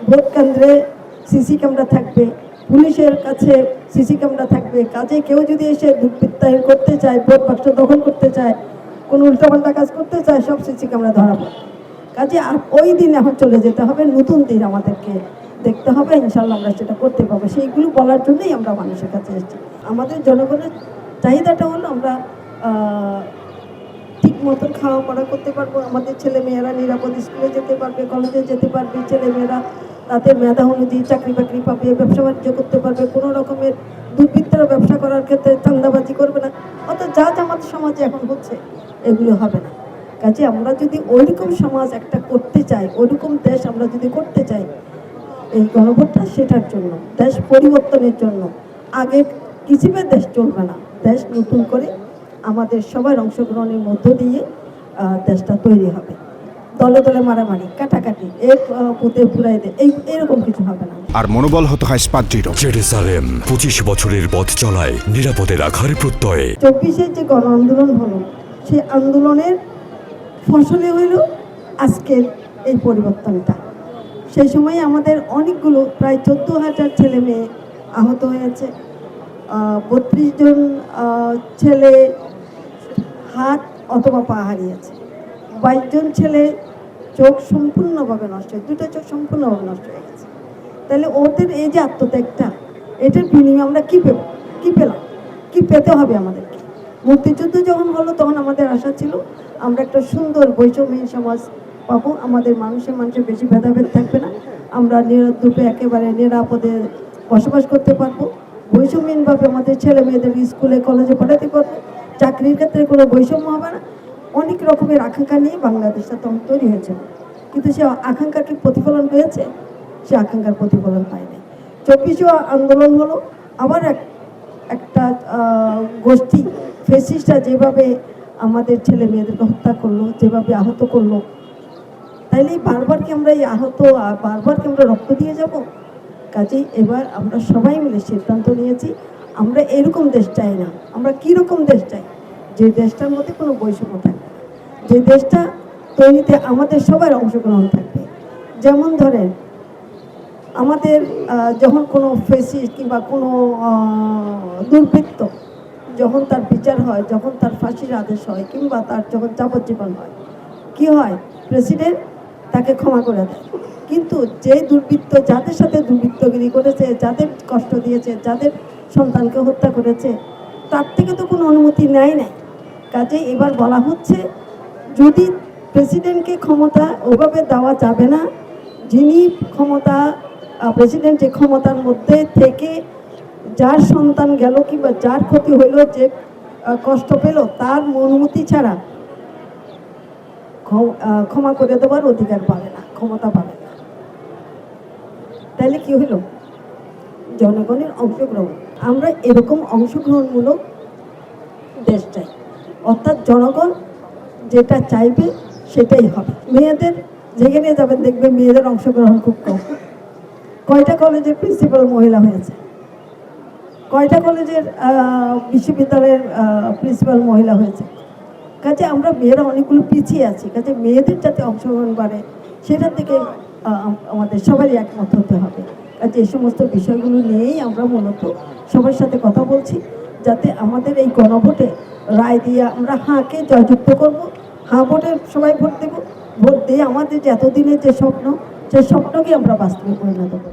Vote কেন্দ্রে CC camera থাকবে, পুলিশের কাছে সিসি ক্যামেরা থাকবে। কাজে কেউ যদি এসে দুর্বৃত্তায়ন করতে চায়, ভোট বাক্স দখল করতে চায়, কোনো উল্টাপাল্টা কাজ করতে চায়, সব সিসি ক্যামেরা ধরা পড়ে। কাজে ওই দিন এখন চলে যেতে হবে, নতুন দিন আমাদেরকে দেখতে হবে। ইনশাল্লাহ আমরা সেটা করতে পারবো। সেইগুলো বলার জন্যই আমরা মানুষের কাছে এসেছি। আমাদের জনগণের চাহিদাটা হলো আমরা ঠিক মতন খাওয়া পড়া করতে পারবো, আমাদের ছেলেমেয়েরা নিরাপদ স্কুলে যেতে পারবে, কলেজে যেতে পারবে, ছেলেমেয়েরা তাদের মেধা অনুযায়ী চাকরি বাকরি পাবে, ব্যবসা বাণিজ্য করতে পারবে, কোনো রকমের দুর্বৃত্তরা ব্যবসা করার ক্ষেত্রে চাঁদাবাজি করবে না। অর্থাৎ যা আমাদের সমাজে এখন হচ্ছে এগুলো হবে না। কাজে আমরা যদি ওইরকম সমাজ একটা করতে চাই, ওইরকম দেশ আমরা যদি করতে চাই, এই গণভোটটা সেটার জন্য, দেশ পরিবর্তনের জন্য। আগে কিসিবে দেশ চলবে না, দেশ নতুন করে আমাদের সবার অংশগ্রহণের মধ্য দিয়ে দেশটা তৈরি হবে। দলে দলে মারামারি, কাটাকাটি, এক পুঁতে পুরাই দে, এইরকম কিছু হবে না। আর মনোবল হতে হয় স্পাদ্রিত। জেরুসালেম 25 বছরের পথ চলায় নিরাপদে রাখার প্রত্যয়ে। 24-এর যে গণ আন্দোলন হলো, সেই আন্দোলনের ফসলে হইল আজকের এই পরিবর্তনটা। সেই সময় আমাদের অনেকগুলো প্রায় 14,000 ছেলে মেয়ে আহত হয়েছে, 32 জন ছেলে হাত অথবা পা হারিয়েছে, 22 জন ছেলে চোখ সম্পূর্ণভাবে নষ্ট হয়ে, দুটো চোখ সম্পূর্ণভাবে নষ্ট হয়ে গেছে। তাহলে ওদের এই যে আত্মত্যাগটা, এটার বিনিময়ে আমরা কী পেব, কী পেলাম, কী পেতে হবে আমাদেরকে? মুক্তিযুদ্ধ যখন হলো তখন আমাদের আশা ছিল আমরা একটা সুন্দর বৈষম্যহীন সমাজ পাবো, আমাদের মানুষের বেশি ভেদাভেদ থাকবে না, আমরা নিরুপে একেবারে নিরাপদে বসবাস করতে পারবো, বৈষম্যহীনভাবে আমাদের ছেলে মেয়েদের স্কুলে কলেজে পড়াতে পারবো, চাকরির ক্ষেত্রে কোনো বৈষম্য হবে না। অনেক রকমের আকাঙ্ক্ষা নিয়ে বাংলাদেশটা তখন তৈরি হয়েছিল, কিন্তু সে আকাঙ্ক্ষার কি প্রতিফলন হয়েছে? সে আকাঙ্ক্ষার প্রতিফলন হয়নি। 24 আন্দোলন হলো আবার একটা গোষ্ঠী ফেসিস্টরা যেভাবে আমাদের ছেলে মেয়েদেরকে হত্যা করলো, যেভাবে আহত করলো, তাইলে বারবার কি আমরা এই আহত আর বারবার কি আমরা রক্ত দিয়ে যাব? কাজেই এবার আমরা সবাই মিলে সিদ্ধান্ত নিয়েছি আমরা এরকম দেশ চাই না। আমরা কীরকম দেশ চাই? যে দেশটার মধ্যে কোনো বৈষম্য থাকবে না, যে দেশটা তৈরিতে আমাদের সবার অংশগ্রহণ থাকবে। যেমন ধরেন আমাদের যখন কোনো ফেসিস্ট কিংবা কোনো দুর্বৃত্ত যখন তার বিচার হয়, যখন তার ফাঁসির আদেশ হয়, কিংবা তার যখন যাবজ্জীবন হয়, কি হয়? প্রেসিডেন্ট তাকে ক্ষমা করে দেয়। কিন্তু যে দুর্বৃত্ত যাদের সাথে দুর্বৃত্তগিরি করেছে, যাদের কষ্ট দিয়েছে, যাদের সন্তানকে হত্যা করেছে, তার থেকে তো কোনো অনুমতি নেয় নাই। কাজেই এবার বলা হচ্ছে যদি প্রেসিডেন্টকে ক্ষমতা ওভাবে দেওয়া যাবে না, যিনি ক্ষমতা প্রেসিডেন্ট যে ক্ষমতার মধ্যে থেকে যার সন্তান গেল কিংবা যার ক্ষতি হইল, যে কষ্ট পেল, তার অনুমতি ছাড়া ক্ষমা করে দেওয়ার অধিকার পাবে না, ক্ষমতা পাবে না। তাহলে কি হইল? জনগণের অংশগ্রহণ। আমরা এরকম অংশগ্রহণমূলক দেশ চাই, অর্থাৎ জনগণ যেটা চাইবে সেটাই হবে। মেয়েদের যেখানে যাবেন দেখবে মেয়েদের অংশগ্রহণ খুব কম। কয়টা কলেজের প্রিন্সিপাল মহিলা হয়েছে? কয়টা কলেজের বিশ্ববিদ্যালয়ের প্রিন্সিপাল মহিলা হয়েছে? কাজে আমরা মেয়েরা অনেকগুলো পিছিয়ে আছি। কাজে মেয়েদের যাতে অংশগ্রহণ বাড়ে সেটার দিকে আমাদের সবারই একমত হতে হবে। কাজে এই সমস্ত বিষয়গুলো নিয়েই আমরা মূলত সবার সাথে কথা বলছি, যাতে আমাদের এই গণভোটে রায় দিয়ে আমরা হাঁকে জয়যুক্ত করব। হাঁ ভোটে সবাই ভোট দেব, ভোট দিয়ে আমাদের যে এতদিনের যে স্বপ্ন, সেই স্বপ্নকে আমরা বাস্তবে পরিণত করব।